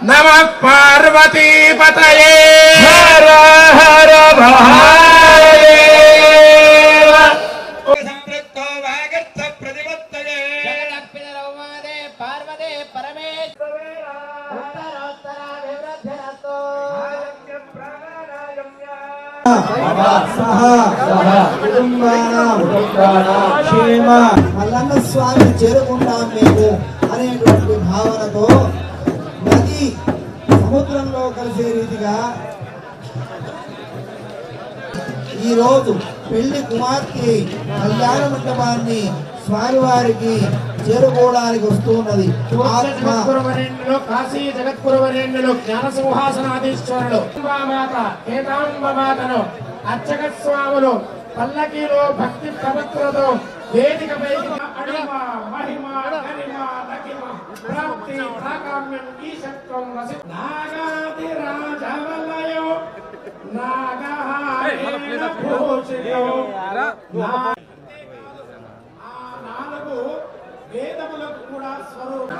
नमः पार्वती पतये हर हर महादेव संपृक्तो वागर्थ प्रतिपत्तये जगदप्पिनरो मादे पार्वती परमेश्वरे उत्तरोत्तर विवृद्धरतो మల్లన్న స్వామి చేరుకుంటాం మేము అనేటువంటి భావనతో నది సముద్రంలో కలిసే రీతిగా ఈరోజు పెళ్లి కుమార్తె కళ్యాణ మండపాన్ని స్వామివారికి చేరుకోవడానికి వస్తున్నది. కాశీ జగద్గురువరేణ్యులు జ్ఞాన సింహాసనాధీశ్వరులు ఏతాంబమాతను అర్చక స్వాములు పల్లకీలో భక్తి ప్రవక్తులతో వేదిక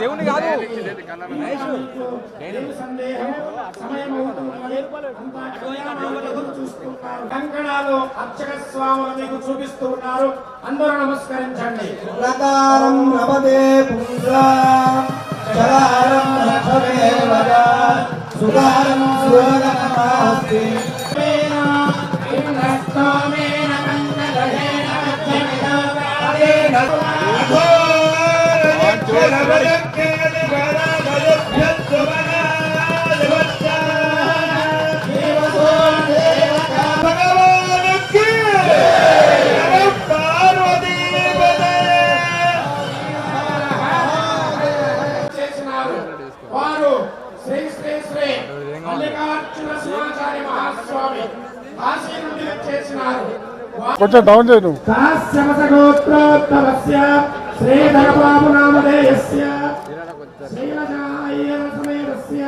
దేవుని కాదు కంకణాలు అర్చక స్వాములు మీకు చూపిస్తూ ఉన్నారు. అందరూ నమస్కరించండి. ప్రకారం నమదే సుగారం సుగనమాస్తి వారు శ్రీ శ్రీ శ్రీ మల్లికార్జున శివాచార్య మహాస్వామి కాశీ నుండి చేసినారు. కొంచెం డౌన్ చేయను. కాశ్యపసగోత్రోత్తరస్య శ్రీధరబాబు నామధేయస్య శ్రీలజాయ్యర సమేతస్య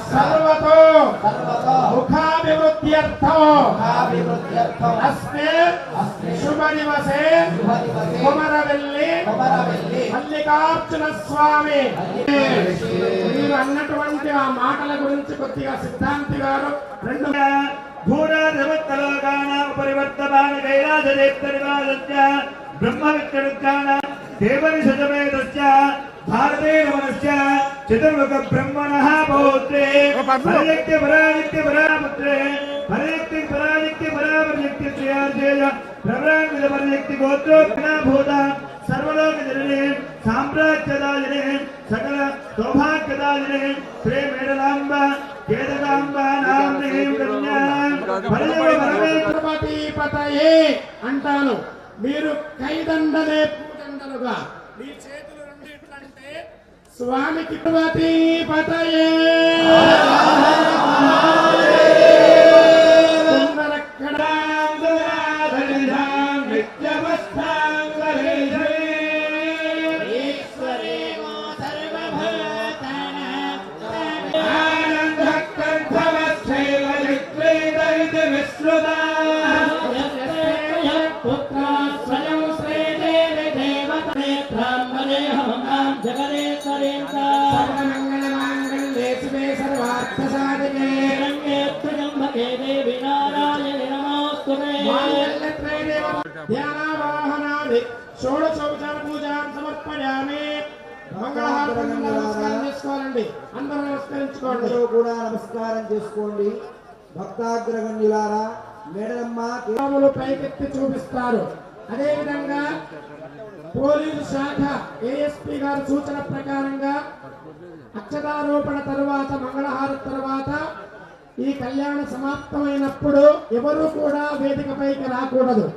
సర్వతో ముఖాభివృద్ధ్యర్థం అస్మే శుభ దివసే కుమరవెల్లి మల్లికార్జున స్వామి. మీరు అన్నటువంటి ఆ మాటల గురించి కొద్దిగా సిద్ధాంతి గారు రెండు పరివర్తమాన కైలాసదేప్తనివాసస్య బ్రహ్మవిత్తరుద్గాన దేవని సజమేతస్య భారతే నమనస్య చతుర్ముఖ బ్రహ్మణః పౌత్రే పరయక్తి పరానిత్య పరాపుత్రే పరయక్తి పరానిత్య పరాపర్యక్తి శ్రేయార్జేయ ప్రవరాన్విత పరయక్తి గోత్రోజ్ఞాభూత సర్వలోక జననే సామ్రాజ్యదాయనే సకల సౌభాగ్యదాయనే శ్రీ మేడలాంబ కేదకాంబ నామ్నే కన్యా పతయే అంటాను. మీరు కైదండలే పూదండలుగా మీ చేతులు రెండు ఇట్లంటే స్వామికి పతయే షోడశోపచార పూజాన్ని సమర్పయామి. నమస్కారం చేసుకోవాలండి. అందరూ నమస్కరించుకోండి. కూడా నమస్కారం చేసుకోండి. భక్తాగ్రగణ్యులారా మేడలమ్మ పైకెత్తి చూపిస్తారు. అదేవిధంగా పోలీసు శాఖ ఏఎస్పీ గారి సూచన ప్రకారంగా అక్షతారోపణ తరువాత మంగళహారతి తరువాత ఈ కళ్యాణ సమాప్తమైనప్పుడు ఎవరు కూడా వేదికపైకి రాకూడదు.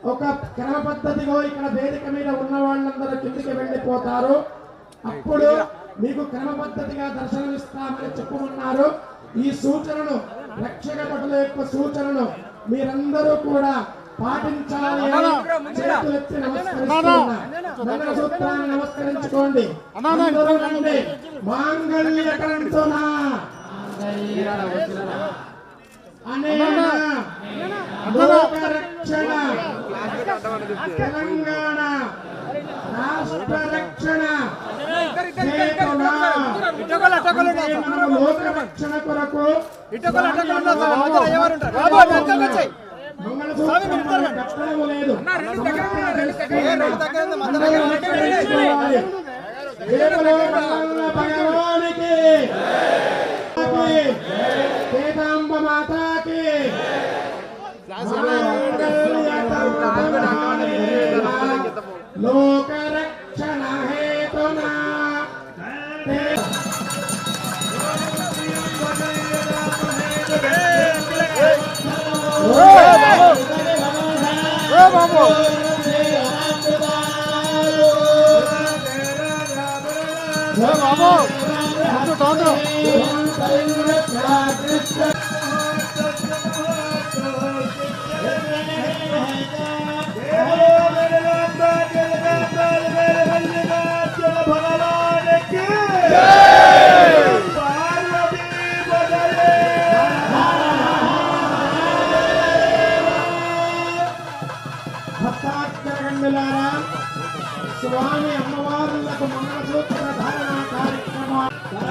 ఒక క్రమ పద్ధతిలో ఇక్కడ వేదిక మీద ఉన్న వాళ్ళందరూ కిందికి వెళ్ళిపోతారు. అప్పుడు మీకు క్రమ పద్ధతిగా దర్శనమిస్తామని చెప్పుకున్నారు. ఈ సూచనను రక్షక భటుల యొక్క సూచనను మీరందరూ కూడా పాటించాలి అని చేతులెత్తి నమస్కరిస్తున్నా. మంగళసూత్రాన్ని నమస్కరించుకోండి. అందరూ రండి. మాంగళ్యకంతున అనేన లోకరక్షణ తెలంగాణ రాష్ట్ర రక్షణ చేతునా లోక రక్షణ కొరకు మంగళసూత్రం లేదు. భగవానికి వేదాంబ మాతాకి లోక రక్షణ హేతునా భక్తాగ్రగణ్యులారా, స్వామి అమ్మవారులకు మంగళసూత్ర ధారణ కార్యక్రమం అయిపోతుంది